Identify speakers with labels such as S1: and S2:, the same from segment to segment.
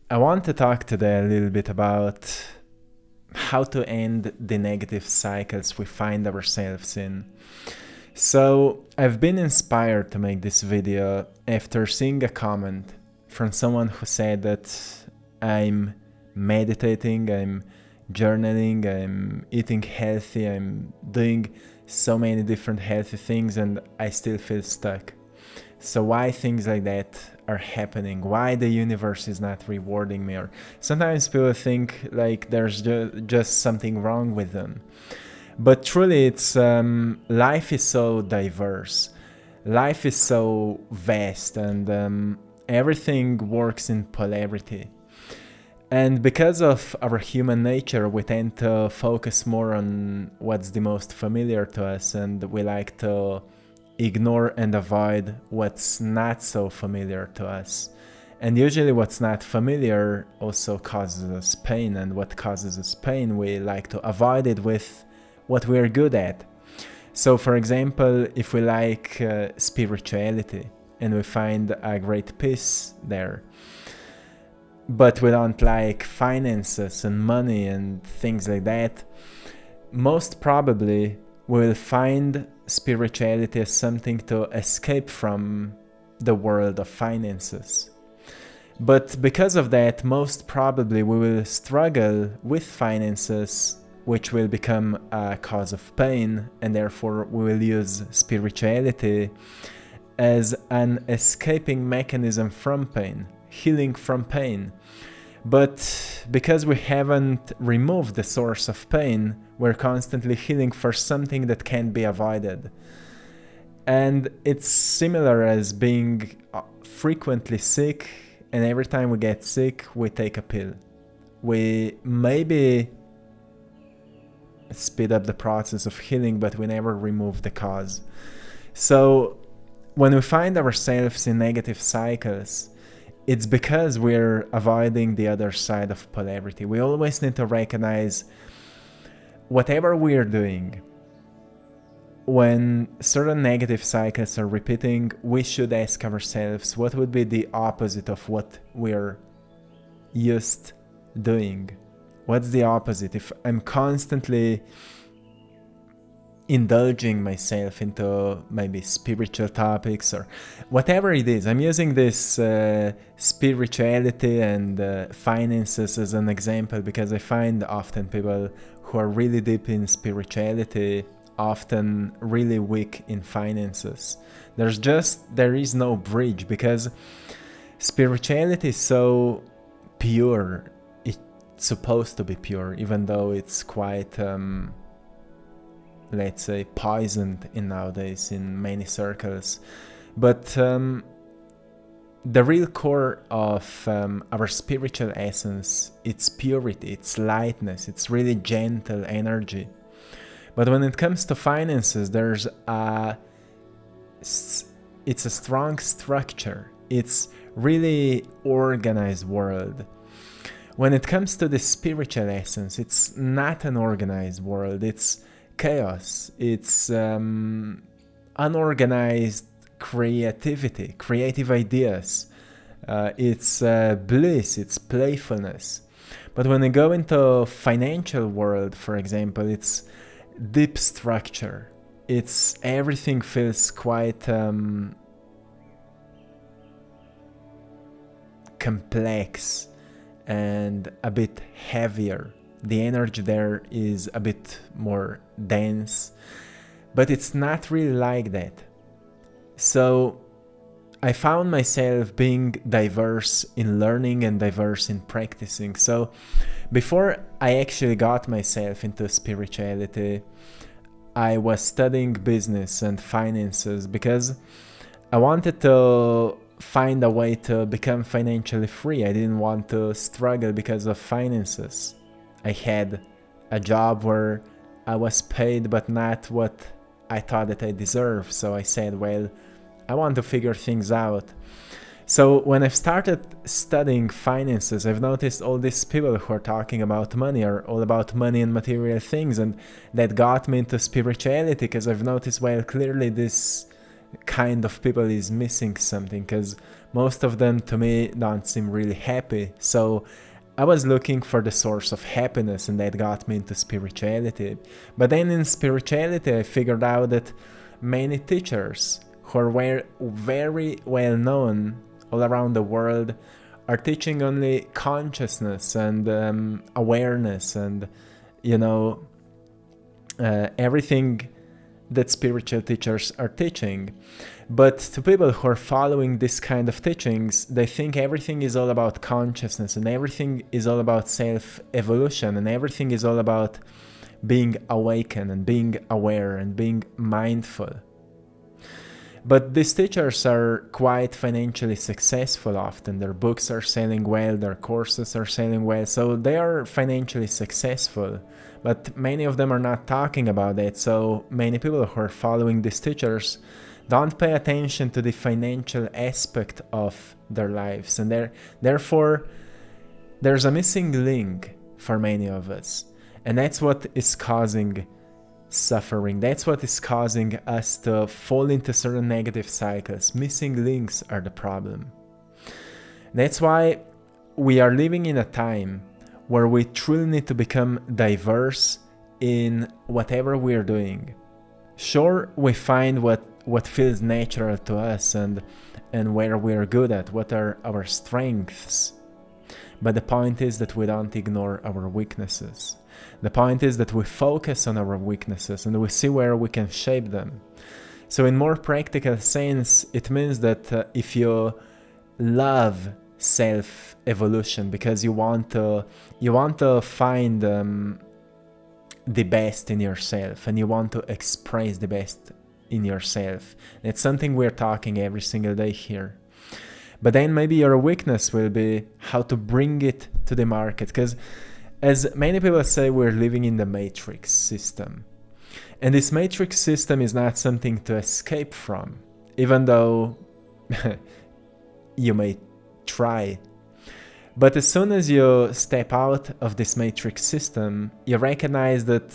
S1: I want to talk today a little bit about how to end the negative cycles we find ourselves in. So, I've been inspired to make this video after seeing a comment from someone who said that I'm meditating, I'm journaling, I'm eating healthy, I'm doing so many different healthy things, and I still feel stuck. So why things like that are happening? Why the universe is not rewarding me? Or sometimes people think like there's just something wrong with them. But truly, it's life is so diverse. Life is so vast, and everything works in polarity. And because of our human nature, we tend to focus more on what's the most familiar to us, and we like to ignore and avoid what's not so familiar to us. And usually what's not familiar also causes us pain, and what causes us pain, we like to avoid it with what we're good at. So for example, if we like spirituality and we find a great peace there, but we don't like finances and money and things like that, most probably we'll find spirituality as something to escape from the world of finances. But because of that, most probably we will struggle with finances, which will become a cause of pain, and therefore we will use spirituality as an escaping mechanism from pain, healing from pain. But because we haven't removed the source of pain, we're constantly healing for something that can't be avoided. And it's similar as being frequently sick, and every time we get sick, we take a pill. We maybe speed up the process of healing, but we never remove the cause. So when we find ourselves in negative cycles, it's because we're avoiding the other side of polarity. We always need to recognize whatever we're doing. When certain negative cycles are repeating, we should ask ourselves what would be the opposite of what we're used doing. What's the opposite? If I'm constantly indulging myself into maybe spiritual topics or whatever it is. I'm using this spirituality and finances as an example because I find often people who are really deep in spirituality often really weak in finances. There is no bridge because spirituality is so pure. It's supposed to be pure, even though it's quite let's say poisoned nowadays in many circles. But the real core of our spiritual essence, it's purity, it's lightness, it's really gentle energy. But when it comes to finances, it's a strong structure, it's really organized world. When it comes to the spiritual essence, it's not an organized world, it's chaos, it's unorganized creativity, creative ideas, it's bliss, it's playfulness. But when you go into financial world, for example, it's deep structure, it's everything feels quite complex and a bit heavier. The energy there is a bit more dense, but it's not really like that. So I found myself being diverse in learning and diverse in practicing. So before I actually got myself into spirituality, I was studying business and finances because I wanted to find a way to become financially free. I didn't want to struggle because of finances. I had a job where I was paid but not what I thought that I deserved. So I said, well, I want to figure things out. So when I've started studying finances, I've noticed all these people who are talking about money are all about money and material things, and that got me into spirituality because I've noticed, well, clearly this kind of people is missing something, because most of them to me don't seem really happy. So I was looking for the source of happiness, and that got me into spirituality. But then in spirituality I figured out that many teachers who are very well known all around the world are teaching only consciousness and awareness and, you know, everything that spiritual teachers are teaching. But to people who are following this kind of teachings, they think everything is all about consciousness, and everything is all about self-evolution, and everything is all about being awakened and being aware and being mindful. But these teachers are quite financially successful often. Their books are selling well, their courses are selling well, so they are financially successful. But many of them are not talking about it, so many people who are following these teachers don't pay attention to the financial aspect of their lives. And therefore, there's a missing link for many of us. And that's what is causing suffering. That's what is causing us to fall into certain negative cycles. Missing links are the problem. That's why we are living in a time where we truly need to become diverse in whatever we are doing. Sure, we find what feels natural to us and where we are good at, what are our strengths. But the point is that we don't ignore our weaknesses. The point is that we focus on our weaknesses and we see where we can shape them. So in more practical sense, it means that if you love self-evolution because you want to find the best in yourself, and you want to express the best in yourself. It's something we're talking every single day here. But then maybe your weakness will be how to bring it to the market, because as many people say, we're living in the matrix system. And this matrix system is not something to escape from, even though you may try. But as soon as you step out of this matrix system, you recognize that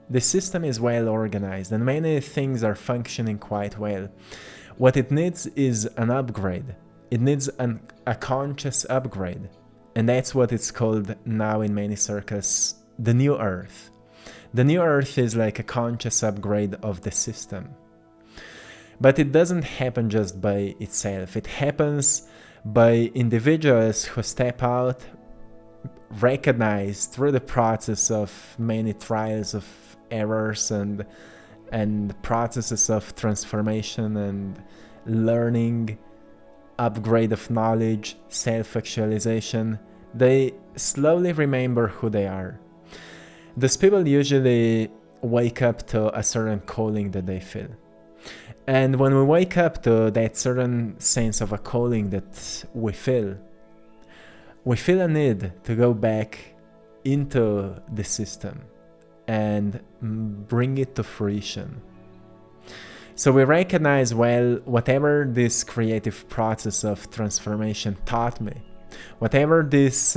S1: the system is well organized and many things are functioning quite well. What it needs is an upgrade. It needs a conscious upgrade. And that's what it's called now in many circles, the new earth. The new earth is like a conscious upgrade of the system. But it doesn't happen just by itself. It happens by individuals who step out, recognize through the process of many trials of errors and processes of transformation and learning, upgrade of knowledge, self-actualization. They slowly remember who they are. These people usually wake up to a certain calling that they feel. And when we wake up to that certain sense of a calling that we feel a need to go back into the system and bring it to fruition. So we recognize, well, whatever this creative process of transformation taught me, whatever this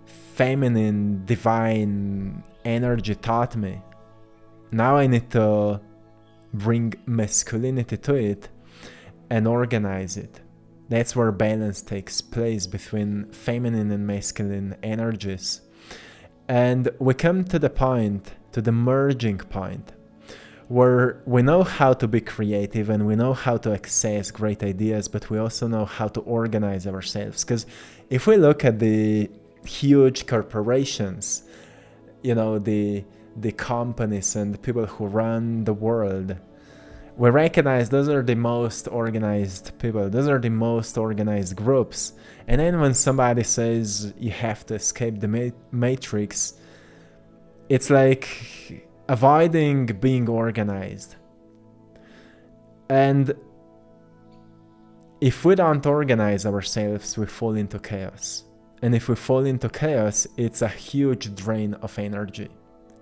S1: feminine, divine energy taught me, now I need to bring masculinity to it and organize it. That's where balance takes place between feminine and masculine energies. And we come to the point, to the merging point, where we know how to be creative and we know how to access great ideas, but we also know how to organize ourselves. Because if we look at the huge corporations, you know, the companies and the people who run the world, we recognize those are the most organized people, those are the most organized groups. And then when somebody says you have to escape the matrix, it's like avoiding being organized. And if we don't organize ourselves, we fall into chaos. And if we fall into chaos, it's a huge drain of energy,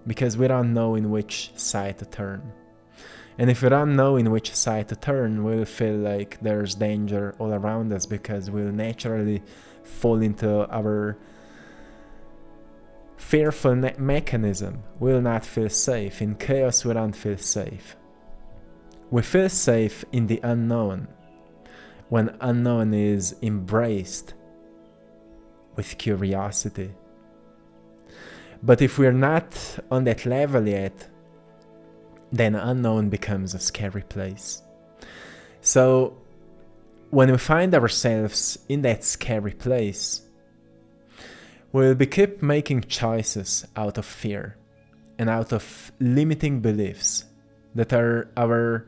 S1: because we don't know in which side to turn. And if we don't know in which side to turn, we'll feel like there's danger all around us, because we'll naturally fall into our fearful mechanism. We'll not feel safe. In chaos, we don't feel safe. We feel safe in the unknown, when unknown is embraced with curiosity. But if we're not on that level yet, then unknown becomes a scary place. So when we find ourselves in that scary place, we'll keep making choices out of fear and out of limiting beliefs that are our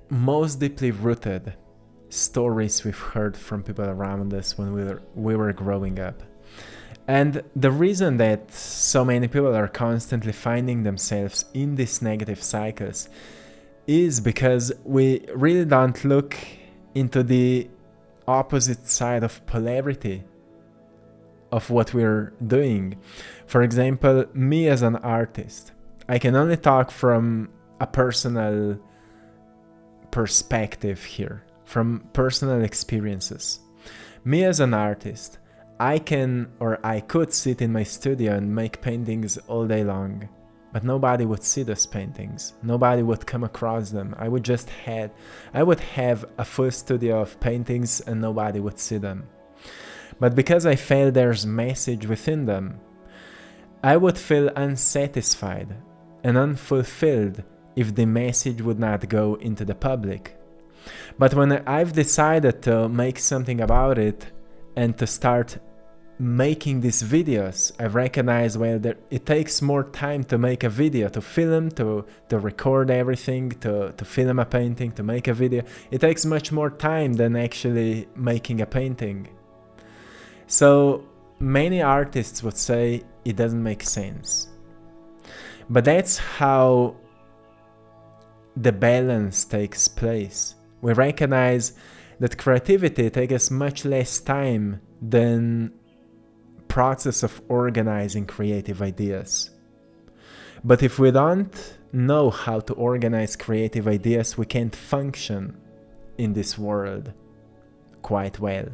S1: most deeply rooted stories we've heard from people around us when we were growing up. And the reason that so many people are constantly finding themselves in these negative cycles is because we really don't look into the opposite side of polarity of what we're doing. For example, me as an artist, I can only talk from a personal perspective here, from personal experiences. Me as an artist, I could sit in my studio and make paintings all day long, but nobody would see those paintings. Nobody would come across them. I would have a full studio of paintings and nobody would see them. But because I felt there's message within them, I would feel unsatisfied and unfulfilled if the message would not go into the public. But when I've decided to make something about it and to start making these videos, I recognize, well, that it takes more time to make a video, to film, to record everything, to film a painting, to make a video. It takes much more time than actually making a painting. So many artists would say it doesn't make sense. But that's how the balance takes place. We recognize that creativity takes much less time than process of organizing creative ideas. But if we don't know how to organize creative ideas, we can't function in this world quite well.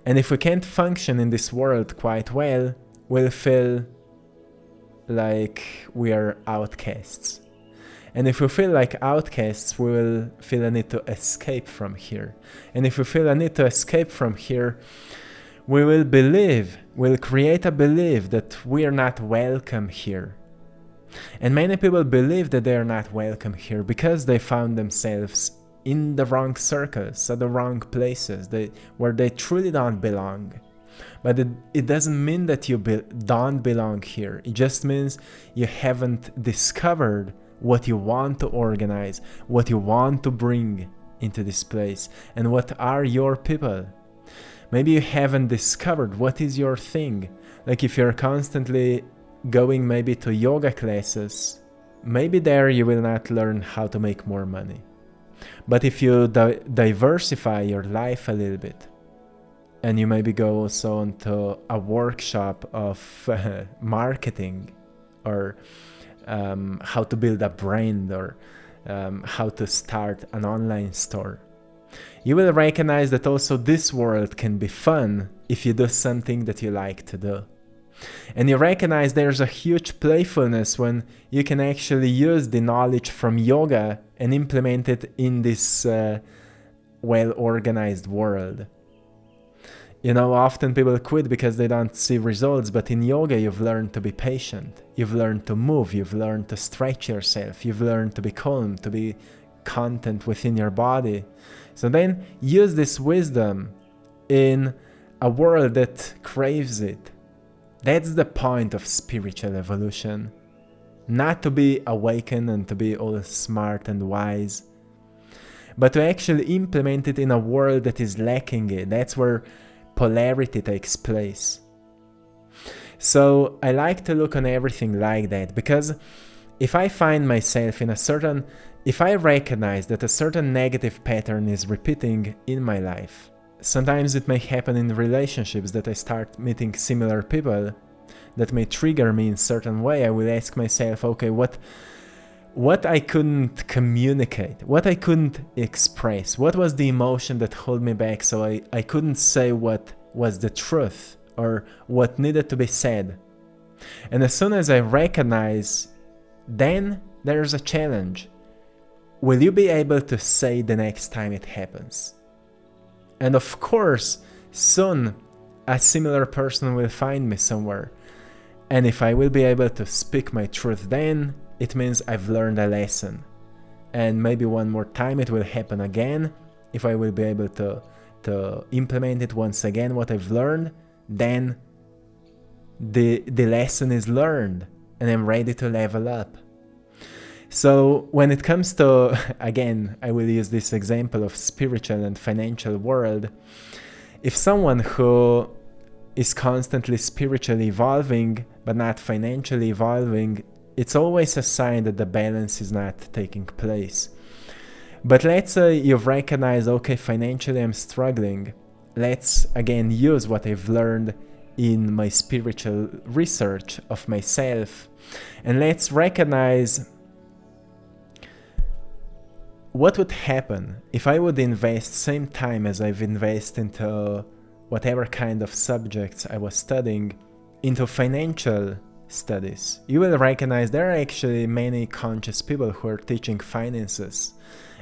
S1: And if we can't function in this world quite well, we'll feel like we are outcasts. And if we feel like outcasts, we will feel a need to escape from here. And if we feel a need to escape from here, we'll create a belief that we are not welcome here. And many people believe that they are not welcome here because they found themselves in the wrong circles, at the wrong places, where they truly don't belong. But it doesn't mean that you don't belong here. It just means you haven't discovered what you want to organize, what you want to bring into this place, and what are your people. Maybe you haven't discovered what is your thing. Like if you're constantly going maybe to yoga classes, maybe there you will not learn how to make more money. But if you diversify your life a little bit, and you maybe go also into a workshop of marketing, or how to build a brand, or how to start an online store, you will recognize that also this world can be fun if you do something that you like to do. And you recognize there's a huge playfulness when you can actually use the knowledge from yoga and implement it in this well-organized world. You know, often people quit because they don't see results, but in yoga you've learned to be patient, you've learned to move, you've learned to stretch yourself, you've learned to be calm, to be content within your body. So then use this wisdom in a world that craves it. That's the point of spiritual evolution. Not to be awakened and to be all smart and wise, but to actually implement it in a world that is lacking it. That's where polarity takes place. So I like to look on everything like that, because if I find myself in if I recognize that a certain negative pattern is repeating in my life, sometimes it may happen in relationships that I start meeting similar people that may trigger me in a certain way. I will ask myself, okay, what I couldn't communicate, what I couldn't express, what was the emotion that held me back so I couldn't say what was the truth or what needed to be said. And as soon as I recognize Then there's a challenge. Will you be able to say the next time it happens? And of course, soon a similar person will find me somewhere. And if I will be able to speak my truth then, it means I've learned a lesson. And maybe one more time it will happen again. If I will be able to implement it once again, what I've learned, then the lesson is learned and I'm ready to level up. So when it comes to, again, I will use this example of spiritual and financial world. If someone who is constantly spiritually evolving but not financially evolving, it's always a sign that the balance is not taking place. But let's say you've recognized, okay, financially I'm struggling. Let's again use what I've learned in my spiritual research of myself, and let's recognize what would happen if I would invest same time as I've invested into whatever kind of subjects I was studying into financial studies. You will recognize there are actually many conscious people who are teaching finances.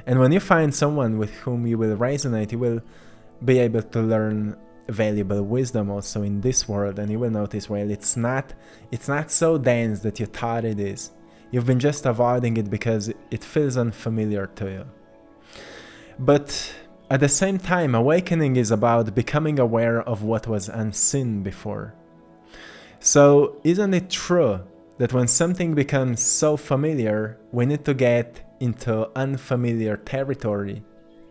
S1: And when you find someone with whom you will resonate, you will be able to learn valuable wisdom also in this world, and you will notice, well, it's not so dense that you thought it is. You've been just avoiding it because it feels unfamiliar to you. But at the same time, awakening is about becoming aware of what was unseen before. So isn't it true that when something becomes so familiar, we need to get into unfamiliar territory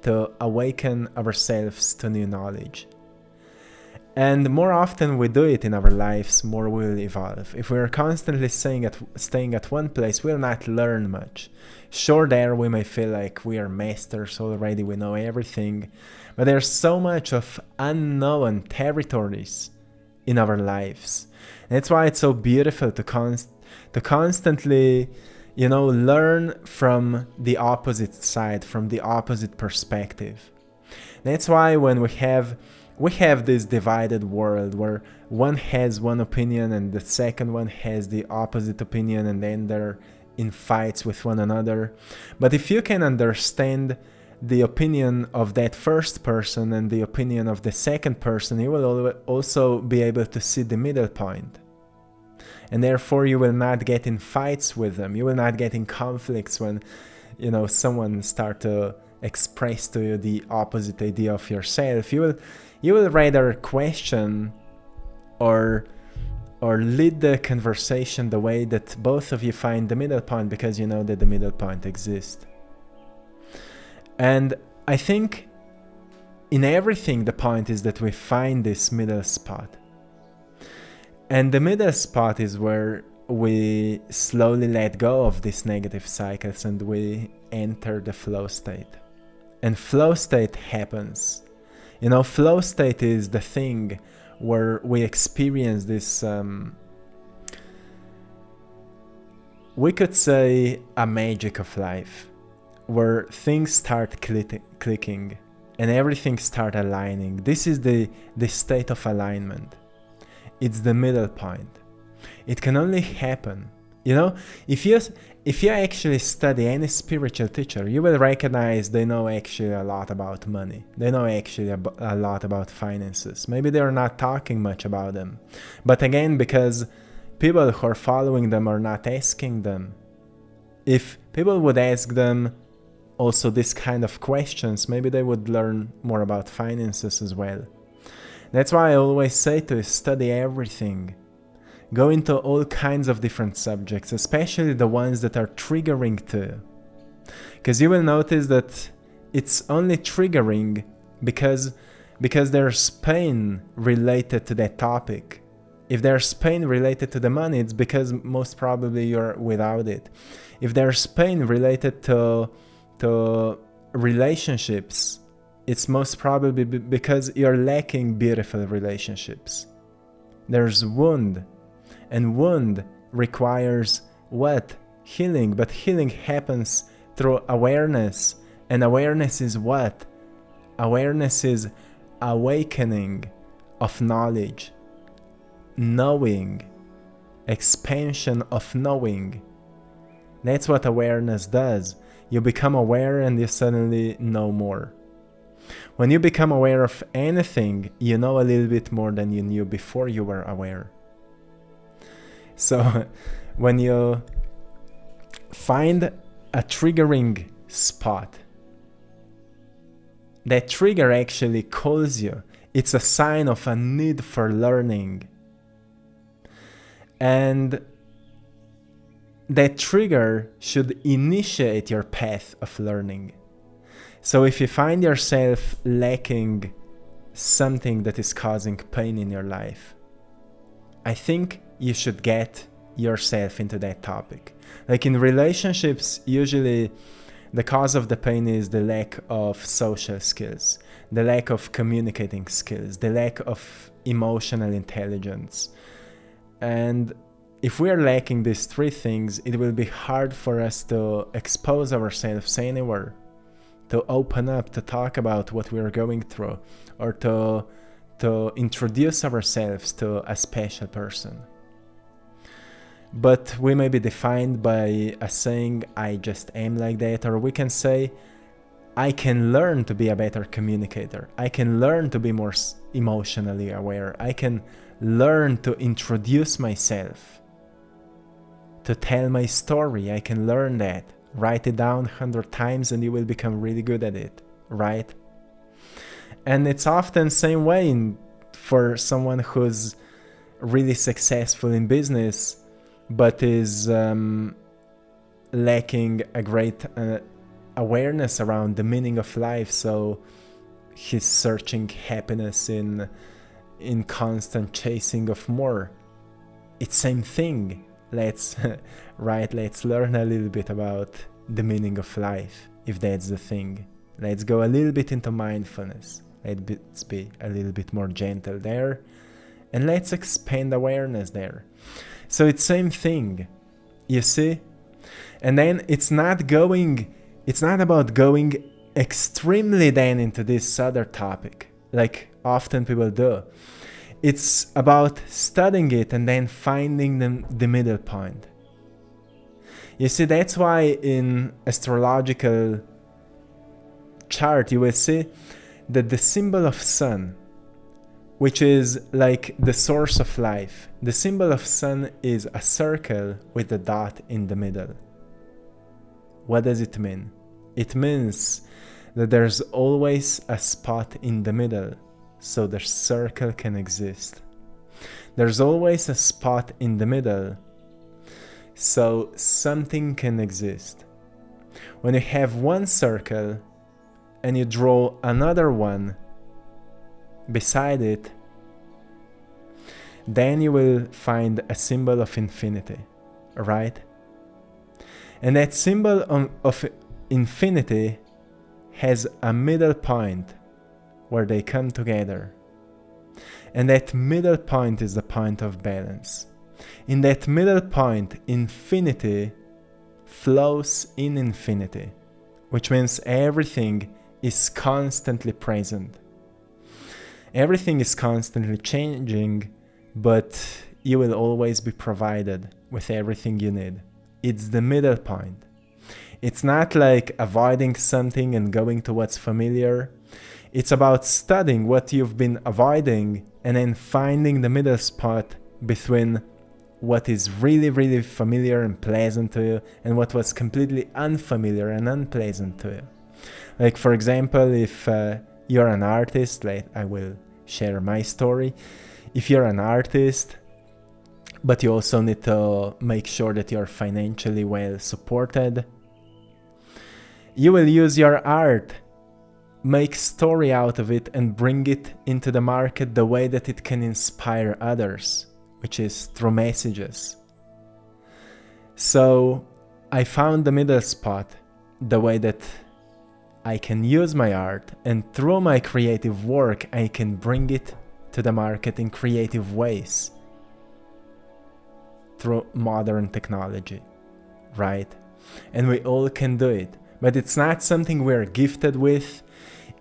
S1: to awaken ourselves to new knowledge? And more often we do it in our lives, more we will evolve. If we are constantly staying at one place, we will not learn much. Sure, there we may feel like we are masters already, we know everything, but there's so much of unknown territories in our lives. And that's why it's so beautiful to constantly, learn from the opposite side, from the opposite perspective. That's why when we have this divided world where one has one opinion and the second one has the opposite opinion, and then they're in fights with one another. But if you can understand the opinion of that first person and the opinion of the second person, you will also be able to see the middle point. And therefore you will not get in fights with them. You will not get in conflicts when, someone start to express to you the opposite idea of yourself. You will rather question or lead the conversation the way that both of you find the middle point, because you know that the middle point exists. And I think in everything the point is that we find this middle spot. And the middle spot is where we slowly let go of these negative cycles and we enter the flow state. And flow state happens. Flow state is the thing where we experience this, we could say, a magic of life, where things start clicking and everything start aligning. This is the state of alignment. It's the middle point. It can only happen. If you actually study any spiritual teacher, you will recognize they know actually a lot about money. They know actually a lot about finances. Maybe they're not talking much about them. But again, because people who are following them are not asking them. If people would ask them also this kind of questions, maybe they would learn more about finances as well. That's why I always say to study everything. Go into all kinds of different subjects, especially the ones that are triggering to you. Because you will notice that it's only triggering because there's pain related to that topic. If there's pain related to the money, it's because most probably you're without it. If there's pain related to relationships, it's most probably because you're lacking beautiful relationships. There's wound. And wound requires what? Healing. But healing happens through awareness. And awareness is what? Awareness is awakening of knowledge. Knowing. Expansion of knowing. That's what awareness does. You become aware and you suddenly know more. When you become aware of anything, you know a little bit more than you knew before you were aware. So when you find a triggering spot, that trigger actually calls you. It's a sign of a need for learning. And that trigger should initiate your path of learning. So if you find yourself lacking something that is causing pain in your life, I think you should get yourself into that topic. Like in relationships, usually the cause of the pain is the lack of social skills, the lack of communicating skills, the lack of emotional intelligence. And if we are lacking these three things, it will be hard for us to expose ourselves anywhere, to open up, to talk about what we are going through, or to introduce ourselves to a special person. But we may be defined by a saying, I just am like that, or we can say, I can learn to be a better communicator. I can learn to be more emotionally aware. I can learn to introduce myself, to tell my story. I can learn that. Write it down 100 times and you will become really good at it, right? And it's often the same way for someone who's really successful in business, but is lacking a great awareness around the meaning of life. So he's searching happiness in constant chasing of more. It's same thing. Let's learn a little bit about the meaning of life, if that's the thing. Let's go a little bit into mindfulness. Let's be a little bit more gentle there, and let's expand awareness there. So it's same thing, you see? And then it's not about going extremely then into this other topic, like often people do. It's about studying it and then finding the middle point. You see, that's why in astrological chart you will see that the symbol of sun, which is like the source of life, the symbol of sun is a circle with a dot in the middle. What does it mean? It means that there's always a spot in the middle, so the circle can exist. There's always a spot in the middle, so something can exist. When you have one circle and you draw another one beside it, then you will find a symbol of infinity, right? And that symbol of infinity has a middle point where they come together. And that middle point is the point of balance. In that middle point, infinity flows in infinity, which means everything is constantly present. Everything is constantly changing, but you will always be provided with everything you need. It's the middle point. It's not like avoiding something and going to what's familiar. It's about studying what you've been avoiding and then finding the middle spot between what is really, really familiar and pleasant to you and what was completely unfamiliar and unpleasant to you. Like, for example, if you're an artist, like I will share my story. If you're an artist, but you also need to make sure that you're financially well supported, you will use your art, make story out of it, and bring it into the market the way that it can inspire others, which is through messages. So I found the middle spot, the way that I can use my art, and through my creative work I can bring it to the market in creative ways through modern technology, right? And we all can do it, but it's not something we're gifted with.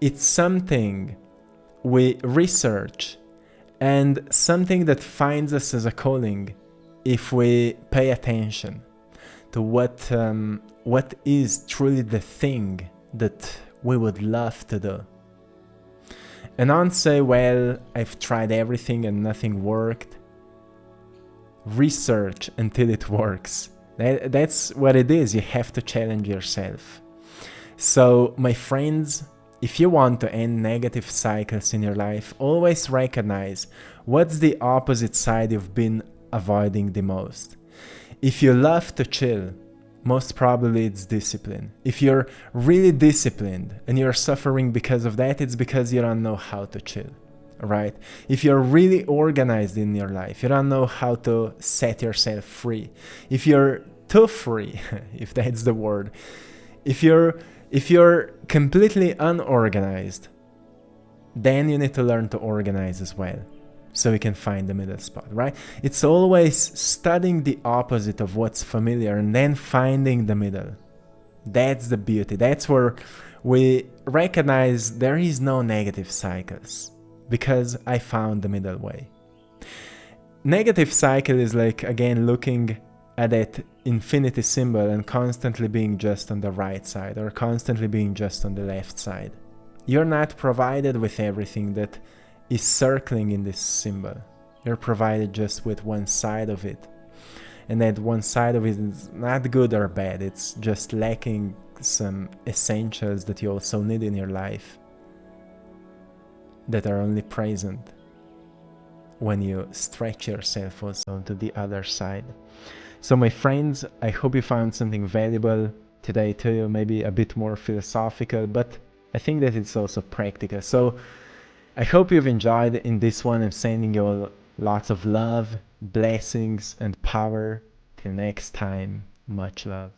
S1: It's something we research and something that finds us as a calling if we pay attention. to what is truly the thing that we would love to do. And don't say, well, I've tried everything and nothing worked. Research until it works. That's what it is. You have to challenge yourself. So, my friends, if you want to end negative cycles in your life, always recognize what's the opposite side you've been avoiding the most. If you love to chill, most probably it's discipline. If you're really disciplined and you're suffering because of that, it's because you don't know how to chill, right? If you're really organized in your life, you don't know how to set yourself free. If you're too free, if that's the word, if you're completely unorganized, then you need to learn to organize as well, so we can find the middle spot, right? It's always studying the opposite of what's familiar and then finding the middle. That's the beauty. That's where we recognize there is no negative cycles, because I found the middle way. Negative cycle is like, again, looking at that infinity symbol and constantly being just on the right side or constantly being just on the left side. You're not provided with everything that is circling in this symbol. You're provided just with one side of it. And that one side of it is not good or bad. It's just lacking some essentials that you also need in your life that are only present when you stretch yourself also to the other side. So my friends, I hope you found something valuable today too, maybe a bit more philosophical, but I think that it's also practical. So I hope you've enjoyed in this one. I'm sending you all lots of love, blessings, and power. Till next time, much love.